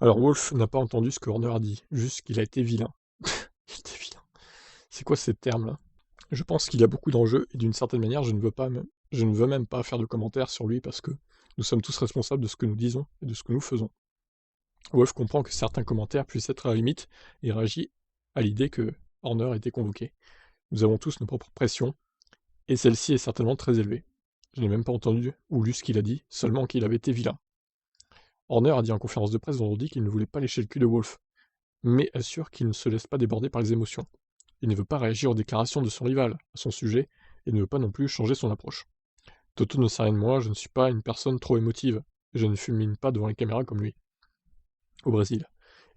Alors Wolf n'a pas entendu ce que Horner a dit, juste qu'il a été vilain. Il était vilain. C'est quoi ces termes-là? Je pense qu'il y a beaucoup d'enjeux et d'une certaine manière, je ne veux même pas faire de commentaires sur lui parce que nous sommes tous responsables de ce que nous disons et de ce que nous faisons. Wolf comprend que certains commentaires puissent être à la limite et réagit à l'idée que Horner a été convoqué. Nous avons tous nos propres pressions et celle-ci est certainement très élevée. Je n'ai même pas entendu ou lu ce qu'il a dit, seulement qu'il avait été vilain. Horner a dit en conférence de presse vendredi qu'il ne voulait pas lécher le cul de Wolf, mais assure qu'il ne se laisse pas déborder par les émotions. Il ne veut pas réagir aux déclarations de son rival à son sujet et ne veut pas non plus changer son approche. Toto ne sait rien de moi, je ne suis pas une personne trop émotive, et je ne fulmine pas devant les caméras comme lui, au Brésil.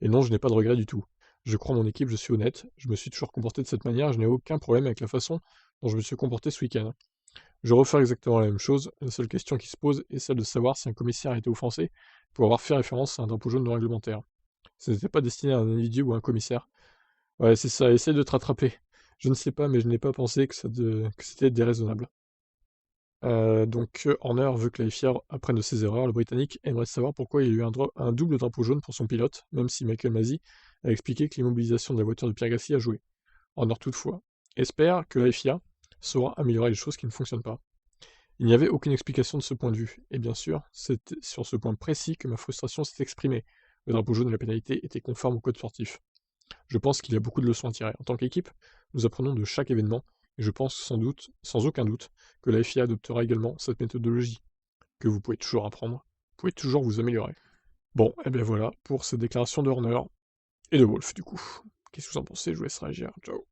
Et non, je n'ai pas de regrets du tout. Je crois en mon équipe, je suis honnête, je me suis toujours comporté de cette manière, je n'ai aucun problème avec la façon dont je me suis comporté ce week-end. Je refais exactement la même chose, la seule question qui se pose est celle de savoir si un commissaire a été offensé pour avoir fait référence à un drapeau jaune non réglementaire. Ce n'était pas destiné à un individu ou à un commissaire. Ouais, c'est ça, essaye de te rattraper. Je ne sais pas, mais je n'ai pas pensé que c'était déraisonnable. Horner veut que la FIA apprenne de ses erreurs. Le Britannique aimerait savoir pourquoi il y a eu un double drapeau jaune pour son pilote, même si Michael Masi a expliqué que l'immobilisation de la voiture de Pierre Gasly a joué. Horner, toutefois, espère que la FIA saura améliorer les choses qui ne fonctionnent pas. Il n'y avait aucune explication de ce point de vue, et bien sûr, c'est sur ce point précis que ma frustration s'est exprimée. Le drapeau jaune et la pénalité étaient conformes au code sportif. Je pense qu'il y a beaucoup de leçons à tirer. En tant qu'équipe, nous apprenons de chaque événement, et je pense sans doute, sans aucun doute, que la FIA adoptera également cette méthodologie, que vous pouvez toujours apprendre, vous pouvez toujours vous améliorer. Bon, et bien voilà pour ces déclarations de Horner et de Wolf du coup. Qu'est-ce que vous en pensez? Je vous laisse réagir. Ciao.